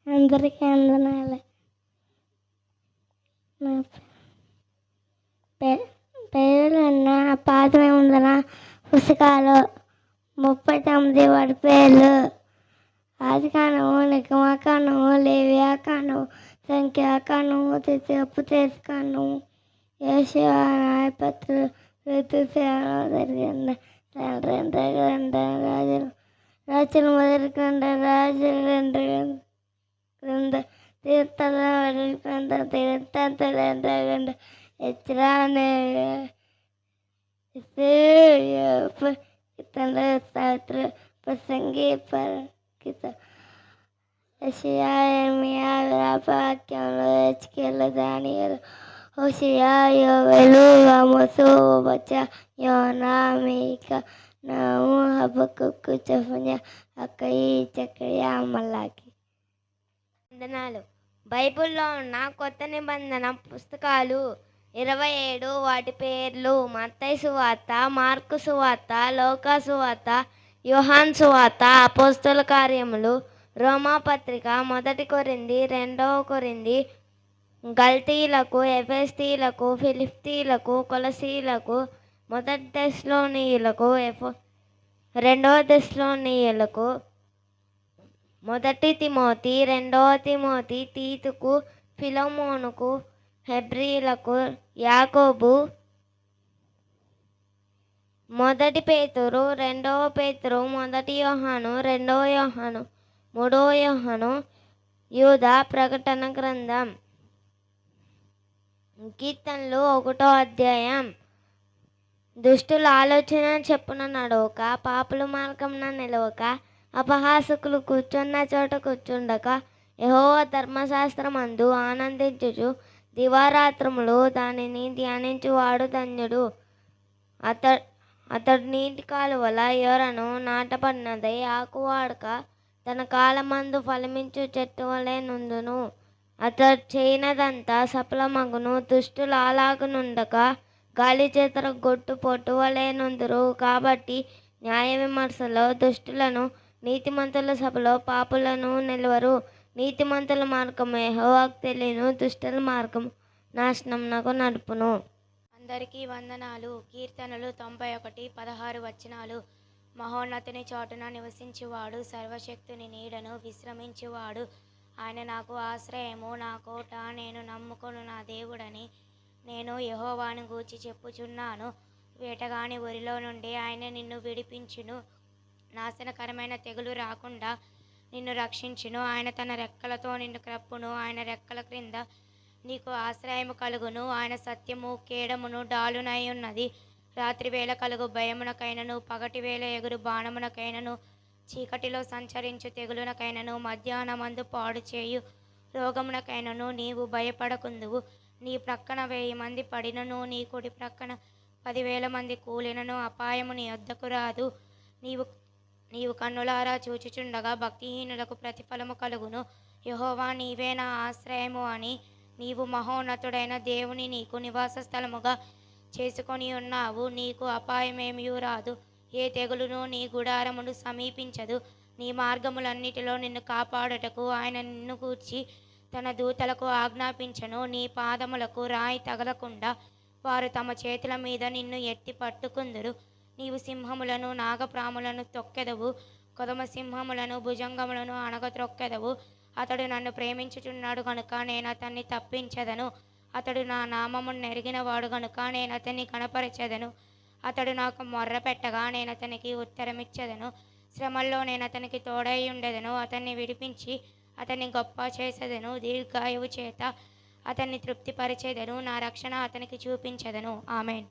అందరికీ వందనాలు. నా పేర్లున్న పాత నిబంధన పుస్తకాలు 39 వాడి పేర్లు: ఆదికాండము, నిర్గమకాండము, లేవియాకాండము, సంఖ్యాకాండము, ఉపదేశకాండము, యెషయా, న్యాయపత్రులు, రాజుల మొదటి గ్రంథం, రాజుల రెండో గ్రంథం, తీర్థాల మొదటి గ్రంథం, తీర్థాంతుల రెండో గ్రంథం, యెజ్రానే, ప్రసంగి, యెషయా, యెరెమీయా, విలాపవాక్యములు, హెజ్కేలు, దానియేలు, హోషేయ, యోవేలు, ఆమోసు, ఓబద్యా, యోనా, మీకా, నాహుము, హబక్కూకు, జెఫన్యా, హగ్గయి, జకర్యా, మలాకి. వందనాలు. బైబిల్లో ఉన్న కొత్త నిబంధన పుస్తకాలు 27 వాటి పేర్లు: మత్తయి సువార్త, మార్కు సువార్త, లూకా సువార్త, యోహాను సువార్త, అపోస్తలుల కార్యములు, రోమాపత్రిక, 1 కొరింథీ, 2 కొరింథీ, గల్తీయులకు, ఎఫెసీయులకు, ఫిలిప్పీయులకు, కొలస్సీయులకు, 1 తెస్సలోనికీయులకు, 2 తెస్సలోనికీయులకు, 1 తిమోతి, 2 తిమోతి, తీతుకు, ఫిలెమోనుకు, హెబ్రీయులకు, యాకోబు, 1 పేతురు, 2 పేతురు, 1 యోహాను, 2 యోహాను, 3 యోహాను, యూదా, ప్రకటన గ్రంథం. కీర్తనలు 1వ అధ్యాయం. దుష్టుల ఆలోచన చెప్పున నడవక, పాపుల మార్గమున నిలవక, అపహాసకులు కూర్చున్న చోట కూర్చుండక, యెహోవా ధర్మశాస్త్రమందు ఆనందించుచు దివారాత్రములు దానిని ధ్యానించువాడు ధన్యుడు. అతడు నీటి కాలువల యొరను నాటబడినదై ఆకు వాడక తన కాలమందు ఫలమిచ్చు చెట్టు వలె నుండును. అతడు చేయనదంతా సఫలమగును. దుష్టులు అలాగునుండక గాలి చేత గొట్టు పొట్టు వలె నుందురు. కాబట్టి న్యాయ విమర్శలో దుష్టులను, నీతిమంతుల సభలో పాపులను నిలువరు. నీతిమంతుల మార్గము యెహోవాకు తెలియను, దుష్టుల మార్గము నాశనమునకు నడుపును. అందరికీ వందనాలు. కీర్తనలు 91, 16 వచనాలు. మహోన్నతుని చాటున నివసించువాడు, సర్వశక్తుని నీడను విశ్రమించువాడు. ఆయన నాకు ఆశ్రయము, నా కోట, నేను నమ్ముకొను నా దేవుడని నేను యెహోవాను గూర్చి చెప్పుచున్నాను. వేటగాని ఊరిలో నుండి ఆయన నిన్ను విడిపించును. నాశనకరమైన తెగులు రాకుండా నిన్ను రక్షించును. ఆయన తన రెక్కలతో నిన్ను కప్పును. ఆయన రెక్కల క్రింద నీకు ఆశ్రయము కలుగును. ఆయన సత్యము కేడమును డాలునై ఉన్నది. రాత్రివేళ కలుగు భయమునకైనను, పగటివేళ ఎగురు బాణమునకైనను, చీకటిలో సంచరించు తెగులునకైనను, మధ్యాహ్నమందు పాడు చేయు రోగమునకైనను నీవు భయపడకుందువు. నీ ప్రక్కన 1000 మంది పడినను, నీ కుడి ప్రక్కన 10,000 మంది కూలినను అపాయము నీ యొద్దకు రాదు. నీవు కన్నులారా చూచుచుండగా భక్తిహీనులకు ప్రతిఫలము కలుగును. యెహోవా నీవే నా ఆశ్రయము అని నీవు మహోన్నతుడైన దేవుని నీకు నివాస స్థలముగా చేసుకొని ఉన్నావు. నీకు అపాయమేమీ రాదు, ఏ తెగులును నీ గుడారమును సమీపించదు. నీ మార్గములన్నిటిలో నిన్ను కాపాడుటకు ఆయన నిన్ను గూర్చి తన దూతలకు ఆజ్ఞాపించను. నీ పాదములకు రాయి తగలకుండా వారు తమ చేతుల మీద నిన్ను ఎత్తి పట్టుకుందురు. నీవు సింహములను, నాగప్రాములను తొక్కెదవు, కొదమ సింహములను, భుజంగములను అణగత్రొక్కెదవు. అతడు నన్ను ప్రేమించుచున్నాడు గనుక నేను అతన్ని తప్పించెదను. అతడు నా నామమును నెరిగినవాడు గనుక నేను అతన్ని కనపరచెదను. అతడు నాకు మొర్ర పెట్టగా నేను అతనికి ఉత్తరమిచ్చెదను. శ్రమల్లో నేను అతనికి తోడై ఉండెదను. అతన్ని విడిపించి అతన్ని గొప్ప చేసేదను. దీర్ఘాయువు చేత అతన్ని తృప్తిపరిచెదను. నా రక్షణ అతనికి చూపించెదను. ఆమేన్.